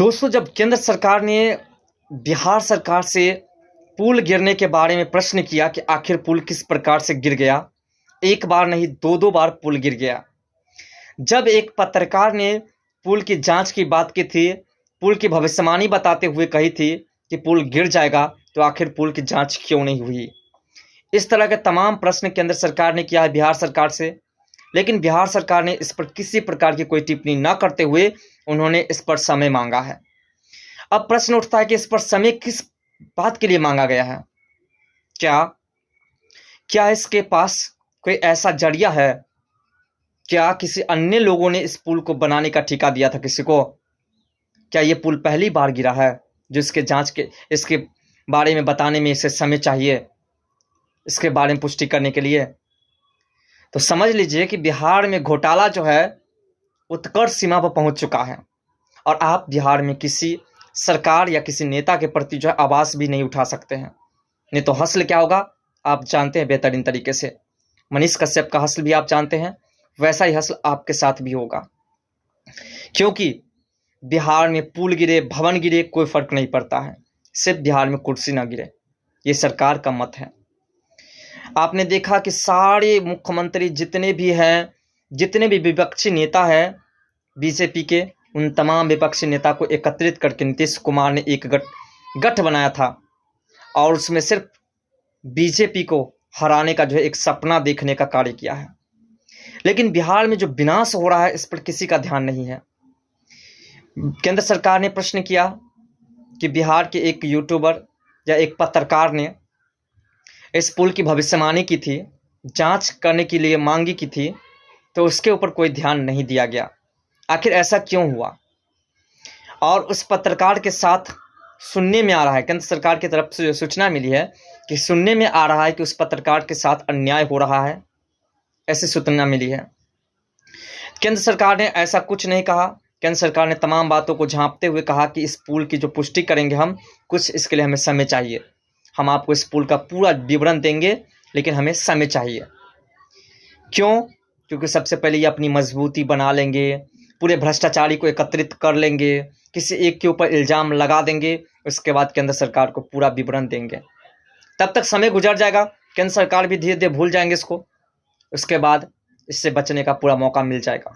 दोस्तों, जब केंद्र सरकार ने बिहार सरकार से पुल गिरने के बारे में प्रश्न किया कि आखिर पुल किस प्रकार से गिर गया, एक बार नहीं दो बार पुल गिर गया। जब एक पत्रकार ने पुल की जांच की बात की थी, पुल की भविष्यवाणी बताते हुए कही थी कि पुल गिर जाएगा, तो आखिर पुल की जांच क्यों नहीं हुई। इस तरह के तमाम प्रश्न केंद्र सरकार ने किया है बिहार सरकार से, लेकिन बिहार सरकार ने इस पर किसी प्रकार की कोई टिप्पणी न करते हुए उन्होंने इस पर समय मांगा है। अब प्रश्न उठता है कि इस पर समय किस बात के लिए मांगा गया है। क्या इसके पास कोई ऐसा जरिया है? क्या किसी अन्य लोगों ने इस पुल को बनाने का ठेका दिया था किसी को? क्या ये पुल पहली बार गिरा है जो इसके बारे में बताने में इसे समय चाहिए, इसके बारे में पुष्टि करने के लिए? तो समझ लीजिए कि बिहार में घोटाला जो है उत्कर्ष सीमा पर पहुंच चुका है, और आप बिहार में किसी सरकार या किसी नेता के प्रति जो है आवाज़ भी नहीं उठा सकते हैं। नहीं तो हस्ल क्या होगा आप जानते हैं बेहतरीन तरीके से। मनीष कश्यप का हस्ल भी आप जानते हैं, वैसा ही हस्ल आपके साथ भी होगा। क्योंकि बिहार में पुल गिरे, भवन गिरे, कोई फर्क नहीं पड़ता है, सिर्फ बिहार में कुर्सी ना गिरे, ये सरकार का मत है। आपने देखा कि सारे मुख्यमंत्री जितने भी हैं, जितने भी विपक्षी नेता हैं बीजेपी के, उन तमाम विपक्षी नेता को एकत्रित करके नीतीश कुमार ने एक गठ बनाया था, और उसमें सिर्फ बीजेपी को हराने का जो है एक सपना देखने का कार्य किया है। लेकिन बिहार में जो विनाश हो रहा है इस पर किसी का ध्यान नहीं है। केंद्र सरकार ने प्रश्न किया कि बिहार के एक यूट्यूबर या एक पत्रकार ने इस पुल की भविष्यवाणी की थी, जांच करने के लिए मांगी की थी, तो उसके ऊपर कोई ध्यान नहीं दिया गया। आखिर ऐसा क्यों हुआ? और उस पत्रकार के साथ सुनने में आ रहा है, केंद्र सरकार की तरफ से जो सूचना मिली है कि सुनने में आ रहा है कि उस पत्रकार के साथ अन्याय हो रहा है, ऐसी सूचना मिली है। केंद्र सरकार ने ऐसा कुछ नहीं कहा। केंद्र सरकार ने तमाम बातों को झांपते हुए कहा कि इस पुल की जो पुष्टि करेंगे हम, कुछ इसके लिए हमें समय चाहिए, हम आपको इस पुल का पूरा विवरण देंगे, लेकिन हमें समय चाहिए। क्यों? क्योंकि सबसे पहले ये अपनी मजबूती बना लेंगे, पूरे भ्रष्टाचारी को एकत्रित कर लेंगे, किसी एक के ऊपर इल्ज़ाम लगा देंगे, उसके बाद केंद्र सरकार को पूरा विवरण देंगे। तब तक समय गुजर जाएगा, केंद्र सरकार भी धीरे धीरे भूल जाएंगे इसको, उसके बाद इससे बचने का पूरा मौका मिल जाएगा।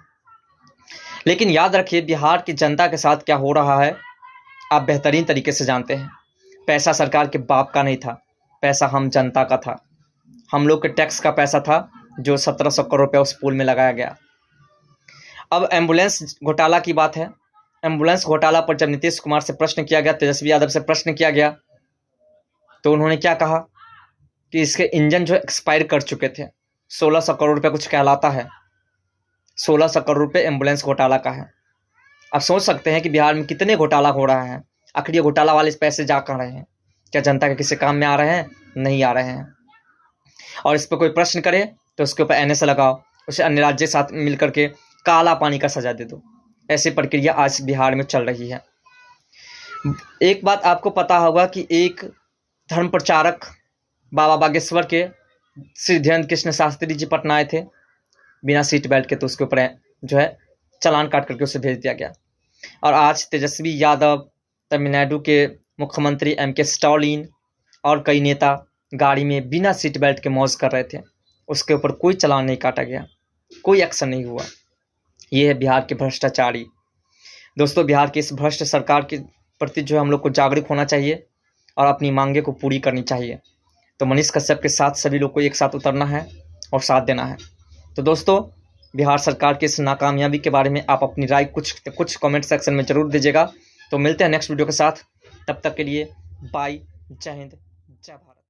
लेकिन याद रखिए, बिहार की जनता के साथ क्या हो रहा है आप बेहतरीन तरीके से जानते हैं। पैसा सरकार के बाप का नहीं था, पैसा हम जनता का था, हम लोग के टैक्स का पैसा था, जो 1700 करोड़ रुपया उस पुल में लगाया गया। अब एम्बुलेंस घोटाला की बात है। एम्बुलेंस घोटाला पर जब नीतीश कुमार से प्रश्न किया गया, तेजस्वी यादव से प्रश्न किया गया, तो उन्होंने क्या कहा कि इसके इंजन जो एक्सपायर कर चुके थे। 1600 करोड़ रुपये कुछ कहलाता है, 1600 करोड़ रुपये एम्बुलेंस घोटाला का है। आप सोच सकते हैं कि बिहार में कितने घोटाला हो रहा है। आखिर ये घोटाला वाले पैसे जा कहाँ रहे हैं? क्या जनता के किसी काम में आ रहे हैं? नहीं आ रहे हैं। और इस पर कोई प्रश्न करे तो उसके ऊपर NS लगाओ, उसे अन्य राज्य के साथ मिल करके काला पानी का सजा दे दो। ऐसी प्रक्रिया आज बिहार में चल रही है। एक बात आपको पता होगा कि एक धर्म प्रचारक बाबा बागेश्वर के श्री धीरेन्द्र कृष्ण शास्त्री जी पटना आए थे बिना सीट बेल्ट के, तो उसके ऊपर जो है चालान काट करके उसे भेज दिया गया। और आज तेजस्वी यादव, तमिलनाडु के मुख्यमंत्री MK स्टालिन और कई नेता गाड़ी में बिना सीट बेल्ट के मौज कर रहे थे, उसके ऊपर कोई चालान नहीं काटा गया, कोई एक्शन नहीं हुआ। ये है बिहार के भ्रष्टाचारी। दोस्तों, बिहार की इस भ्रष्ट सरकार के प्रति जो है हम लोग को जागरूक होना चाहिए और अपनी मांगे को पूरी करनी चाहिए। तो मनीष कश्यप के साथ सभी लोग को एक साथ उतरना है और साथ देना है। तो दोस्तों, बिहार सरकार की इस नाकामयाबी के बारे में आप अपनी राय कुछ कमेंट सेक्शन में ज़रूर दीजिएगा। तो मिलते हैं नेक्स्ट वीडियो के साथ, तब तक के लिए बाय, जय हिंद, जय भारत।